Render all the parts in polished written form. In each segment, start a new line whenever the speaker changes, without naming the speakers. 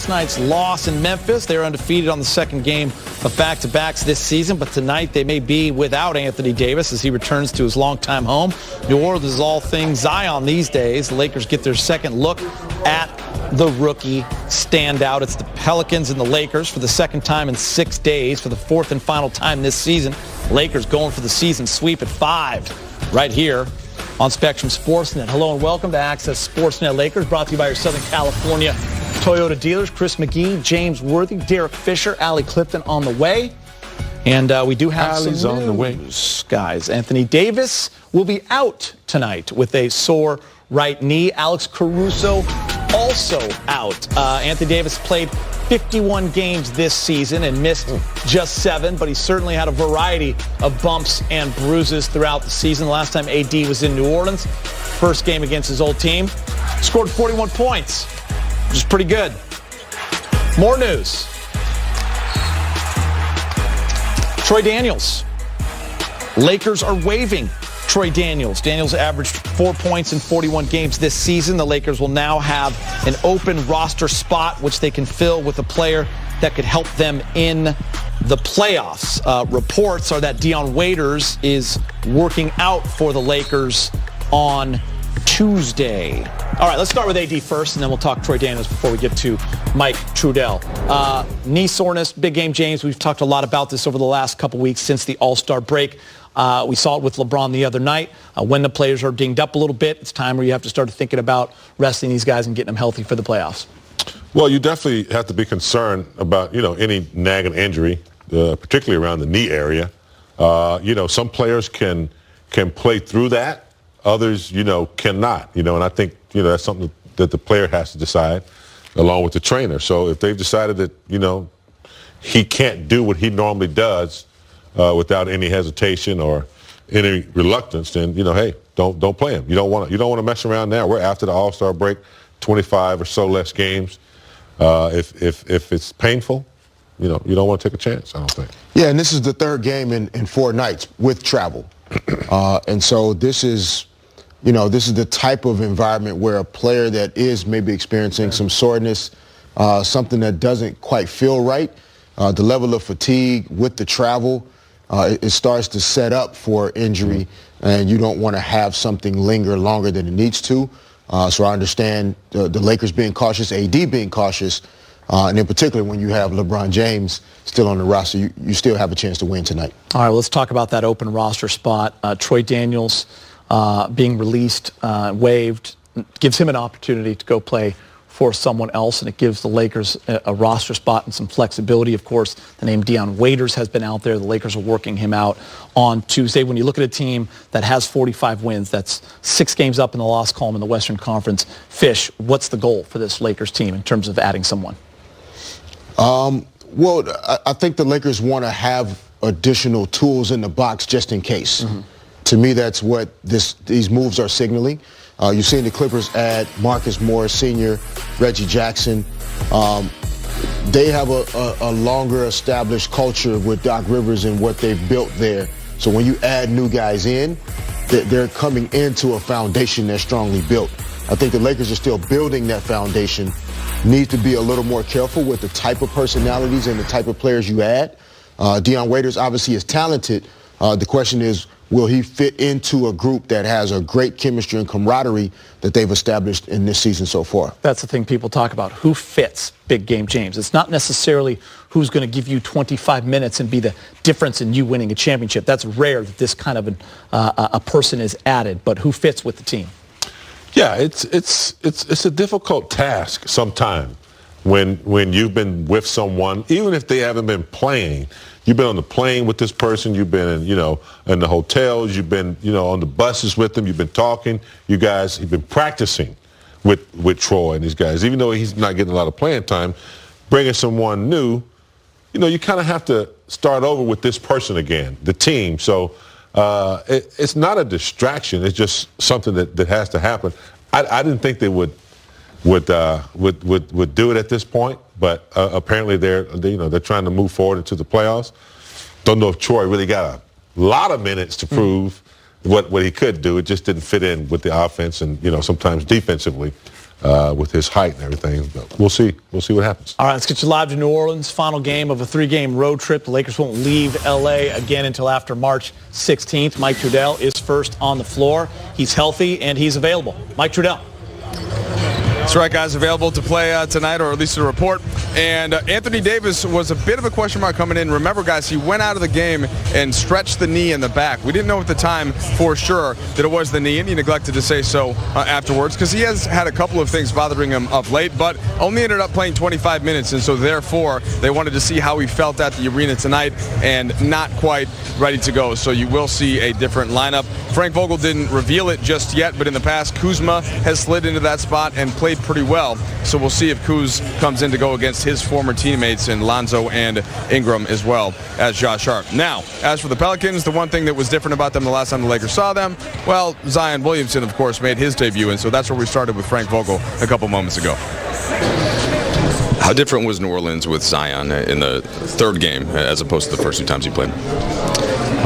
last night's loss in Memphis. They're undefeated on the second game of back-to-backs this season, but tonight they may be without Anthony Davis as he returns to his longtime home. New Orleans is all things Zion these days. The Lakers get their second look at the rookie standout. It's the Pelicans and the Lakers for the second time in 6 days for the fourth and final time this season. Lakers going for the season sweep at 5 right here on Spectrum Sportsnet. Hello and welcome to Access Sportsnet Lakers, brought to you by your Southern California Toyota dealers. Chris McGee, James Worthy, Derek Fisher, Allie Clifton on the way. And we do have
Allie's
some
on the way,
guys. Anthony Davis will be out tonight with a sore right knee. Alex Caruso also out. Anthony Davis played 51 games this season and missed just 7, but he certainly had a variety of bumps and bruises throughout the season. The last time AD was in New Orleans, first game against his old team, scored 41 points, which is pretty good. More news. Troy Daniels. Lakers are waiving Troy Daniels. Daniels averaged 4 points in 41 games this season. The Lakers will now have an open roster spot, which they can fill with a player that could help them in the playoffs. Reports are that Dion Waiters is working out for the Lakers on Tuesday. All right, let's start with AD first, and then we'll talk Troy Daniels before we get to Mike Trudell. Knee soreness, big game, James. We've talked a lot about this over the last couple weeks since the All-Star break. We saw it with LeBron the other night. When the players are dinged up a little bit, it's time where you have to start thinking about resting these guys and getting them healthy for the playoffs.
Well, you definitely have to be concerned about, any nagging injury, particularly around the knee area. Some players can play through that. Others, cannot. And I think, that's something that the player has to decide along with the trainer. So if they've decided that, he can't do what he normally does without any hesitation or any reluctance, then, hey, don't play him. You don't want to mess around now. We're after the All-Star break, 25 or so less games. If it's painful, you don't want to take a chance, I don't think.
Yeah, and this is the third game in 4 nights with travel. And so this is the type of environment where a player that is maybe experiencing some soreness, something that doesn't quite feel right, the level of fatigue with the travel, it starts to set up for injury, and you don't want to have something linger longer than it needs to. So I understand the Lakers being cautious, AD being cautious, and in particular when you have LeBron James still on the roster, you still have a chance to win tonight. All
right, well, let's talk about that open roster spot. Troy Daniels being released, waived, gives him an opportunity to go play for someone else, and it gives the Lakers a roster spot and some flexibility. Of course, the name Dion Waiters has been out there. The Lakers are working him out on Tuesday. When you look at a team that has 45 wins, that's 6 games up in the loss column in the Western Conference. Fish, what's the goal for this Lakers team in terms of adding someone?
Well, I think the Lakers want to have additional tools in the box just in case. Mm-hmm. To me, that's what these moves are signaling. You've seen the Clippers add Marcus Morris Sr., Reggie Jackson. They have a longer established culture with Doc Rivers and what they've built there. So when you add new guys in, they're coming into a foundation that's strongly built. I think the Lakers are still building that foundation. Need to be a little more careful with the type of personalities and the type of players you add. Dion Waiters obviously is talented. The question is, will he fit into a group that has a great chemistry and camaraderie that they've established in this season so far?
That's the thing people talk about. Who fits Big Game James? It's not necessarily who's going to give you 25 minutes and be the difference in you winning a championship. That's rare that this kind of a person is added, but who fits with the team?
Yeah, it's a difficult task sometimes when you've been with someone, even if they haven't been playing. You've been on the plane with this person. You've been, in the hotels. You've been, on the buses with them. You've been talking. You guys have been practicing with Troy and these guys. Even though he's not getting a lot of playing time, bringing someone new, you kind of have to start over with this person again, the team. So it's not a distraction. It's just something that has to happen. I didn't think they would do it at this point, but apparently they're trying to move forward into the playoffs. Don't know if Troy really got a lot of minutes to prove what he could do. It just didn't fit in with the offense and sometimes defensively with his height and everything. But we'll see. We'll see what happens.
All right, let's get you live to New Orleans. Final game of a 3-game road trip. The Lakers won't leave L.A. again until after March 16th. Mike Trudell is first on the floor. He's healthy and he's available. Mike Trudell.
That's right, guys. Available to play tonight, or at least to report. And Anthony Davis was a bit of a question mark coming in. Remember, guys, he went out of the game and stretched the knee in the back. We didn't know at the time for sure that it was the knee, and he neglected to say so afterwards, because he has had a couple of things bothering him of late, but only ended up playing 25 minutes, and so therefore they wanted to see how he felt at the arena tonight, and not quite ready to go. So you will see a different lineup. Frank Vogel didn't reveal it just yet, but in the past, Kuzma has slid into that spot and played pretty well. So we'll see if Kuz comes in to go against his former teammates in Lonzo and Ingram, as well as Josh Hart. Now, as for the Pelicans, the one thing that was different about them the last time the Lakers saw them, well, Zion Williamson, of course, made his debut, and so that's where we started with Frank Vogel a couple moments ago.
How different was New Orleans with Zion in the third game as opposed to the first 2 times he played?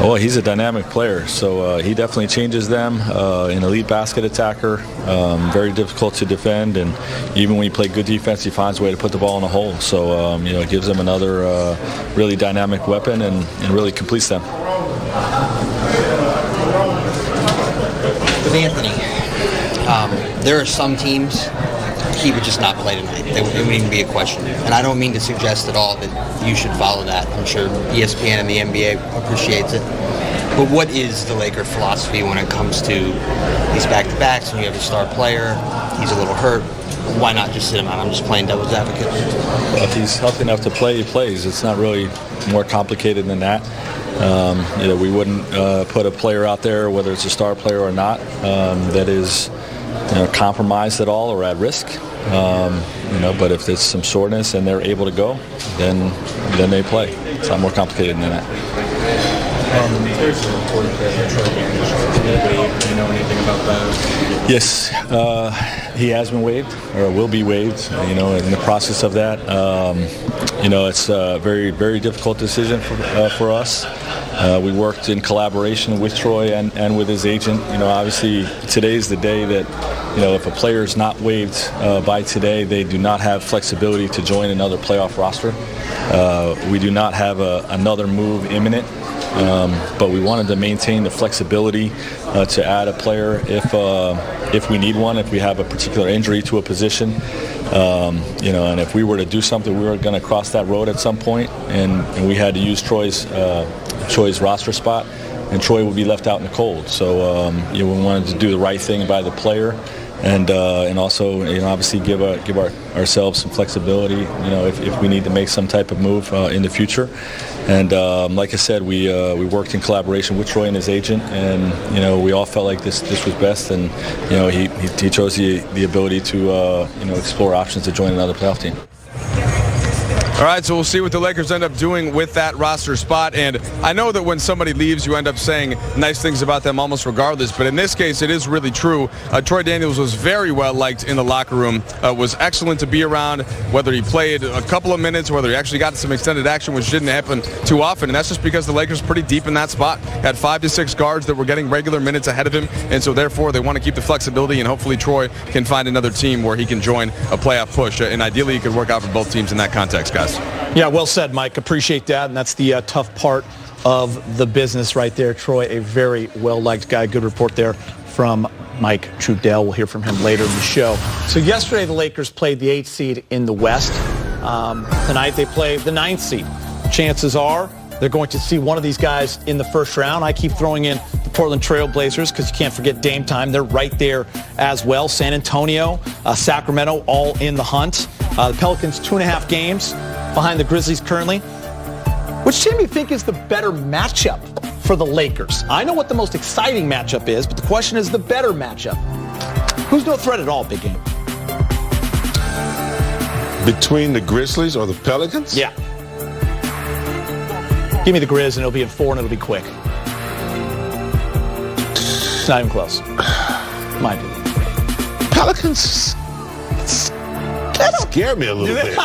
Well, he's a dynamic player, so he definitely changes them. An elite basket attacker, very difficult to defend, and even when you play good defense, he finds a way to put the ball in a hole. So, it gives them another really dynamic weapon and really completes them.
With Anthony, there are some teams he would just not play tonight. It wouldn't even be a question. And I don't mean to suggest at all that you should follow that. I'm sure ESPN and the NBA appreciates it. But what is the Laker philosophy when it comes to these back-to-backs and you have a star player, he's a little hurt, why not just sit him out? I'm just playing devil's advocate.
Well, if he's healthy enough to play, he plays. It's not really more complicated than that. We wouldn't put a player out there, whether it's a star player or not, that is compromised at all or at risk. But if there's some soreness and they're able to go, then they play. It's not more complicated than that.
There's a report that Troy Daniels been waived. Do you know anything about that?
Yes, he has been waived, or will be waived. In the process of that, it's a very, very difficult decision for us. We worked in collaboration with Troy and with his agent. Obviously today's the day that, if a player is not waived by today, they do not have flexibility to join another playoff roster. We do not have another move imminent, but we wanted to maintain the flexibility to add a player if we need one, if we have a particular injury to a position. And if we were to do something, we were going to cross that road at some point, and we had to use Troy's roster spot, and Troy would be left out in the cold. So we wanted to do the right thing by the player, and also obviously give ourselves some flexibility. If we need to make some type of move in the future. And like I said, we worked in collaboration with Troy and his agent, and we all felt like this was best, and he chose the ability to explore options to join another playoff team.
All right, so we'll see what the Lakers end up doing with that roster spot. And I know that when somebody leaves, you end up saying nice things about them almost regardless. But in this case, it is really true. Troy Daniels was very well liked in the locker room, was excellent to be around, whether he played a couple of minutes, whether he actually got some extended action, which didn't happen too often. And that's just because the Lakers pretty deep in that spot. Had 5 to 6 guards that were getting regular minutes ahead of him. And so therefore, they want to keep the flexibility. And hopefully Troy can find another team where he can join a playoff push. And ideally, it could work out for both teams in that context, guys.
Yeah, well said, Mike. Appreciate that. And that's the tough part of the business right there. Troy, a very well-liked guy. Good report there from Mike Trudell. We'll hear from him later in the show. So yesterday, the Lakers played the 8th seed in the West. Tonight, they play the 9th seed. Chances are they're going to see one of these guys in the first round. I keep throwing in the Portland Trail Blazers because you can't forget Dame time. They're right there as well. San Antonio, Sacramento, all in the hunt. The Pelicans, 2.5 games behind the Grizzlies currently. Which team do you think is the better matchup for the Lakers? I know what the most exciting matchup is, but the question is the better matchup. Who's no threat at all, Big Game?
Between the Grizzlies or the Pelicans?
Yeah. Give me the Grizz, and it'll be in 4, and it'll be quick. It's not even close. My opinion.
Pelicans, that scared me a little bit.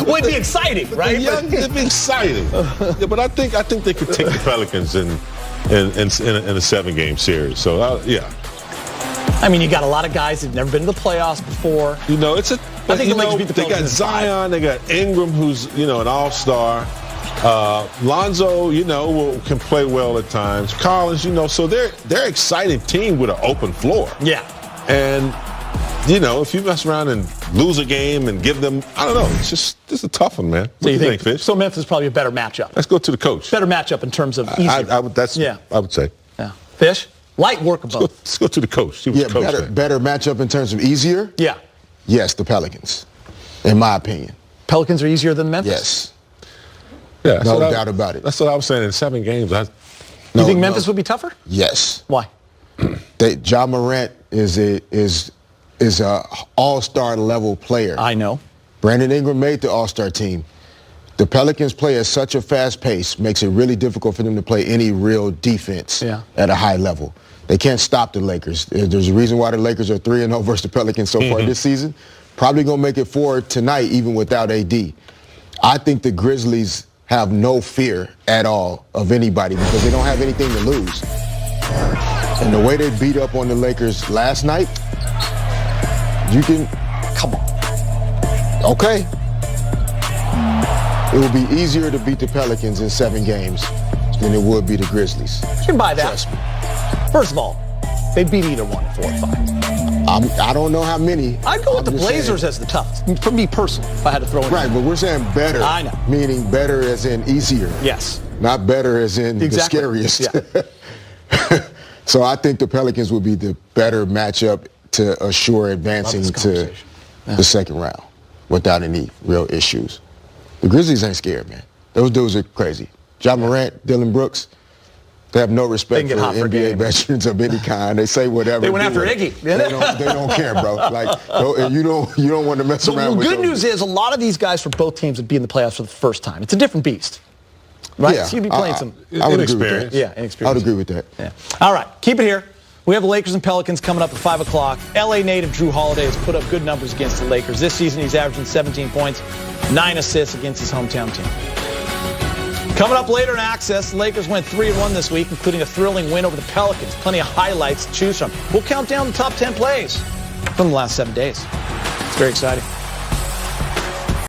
Well, it'd be exciting, right?
It'd be exciting. Yeah, but I think they could take the Pelicans in a 7-game series. So, yeah.
I mean, you got a lot of guys that've never been to the playoffs before.
You know, it's a.
I think the Lakers beat the
they got
Pelicans in 5.
Zion, they got Ingram, who's an all-star. Lonzo, can play well at times. Collins, so they're an exciting team with an open floor.
Yeah.
And if you mess around and lose a game and give them, I don't know, it's just a tough one, man. What do you think, Fish?
So Memphis is probably a better matchup.
Let's go to the coach.
Better matchup in terms of easier.
I would say.
Yeah. Fish, light work of both.
Let's go to the coach. See what the coach thinks.
Better matchup in terms of easier?
Yeah.
Yes, the Pelicans, in my opinion.
Pelicans are easier than Memphis?
Yes.
Yeah,
no doubt about it.
That's what I was saying. In 7 games,
you think Memphis would be tougher?
Yes.
Why?
Ja Morant is a all-star level player.
I know.
Brandon Ingram made the all-star team. The Pelicans play at such a fast pace, makes it really difficult for them to play any real defense at a high level. They can't stop the Lakers. There's a reason why the Lakers are 3-0 versus the Pelicans so far this season. Probably going to make it 4 tonight, even without AD. I think the Grizzlies have no fear at all of anybody because they don't have anything to lose. And the way they beat up on the Lakers last night, you can...
Come on.
Okay. It would be easier to beat the Pelicans in 7 games than it would be the Grizzlies.
You can buy that.
Trust me.
First of all, they beat either one in 4 or 5.
I don't know how many.
I'd go with the Blazers as the toughest, for me personally, if I had to throw in.
Right, but we're saying better.
I know.
Meaning better as in easier.
Yes.
Not better as in
exactly.
the scariest.
Yeah.
So I think the Pelicans would be the better matchup to assure advancing to the second round without any real issues. The Grizzlies ain't scared, man. Those dudes are crazy. Ja Morant, Dylan Brooks, they have no respect for NBA veterans of any kind. They say whatever.
They went after Iggy.
They don't care, bro. And you don't want to mess around with them.
The good news is a lot of these guys for both teams would be in the playoffs for the first time. It's a different beast. Right?
Yeah,
So you'd be playing some
inexperience.
Yeah, inexperience.
I would agree with that.
Yeah. All right, keep it here. We have the Lakers and Pelicans coming up at 5 o'clock. LA native Drew Holiday has put up good numbers against the Lakers. This season, he's averaging 17 points, 9 assists against his hometown team. Coming up later in Access, the Lakers went 3-1 this week, including a thrilling win over the Pelicans. Plenty of highlights to choose from. We'll count down the top 10 plays from the last 7 days. It's very exciting.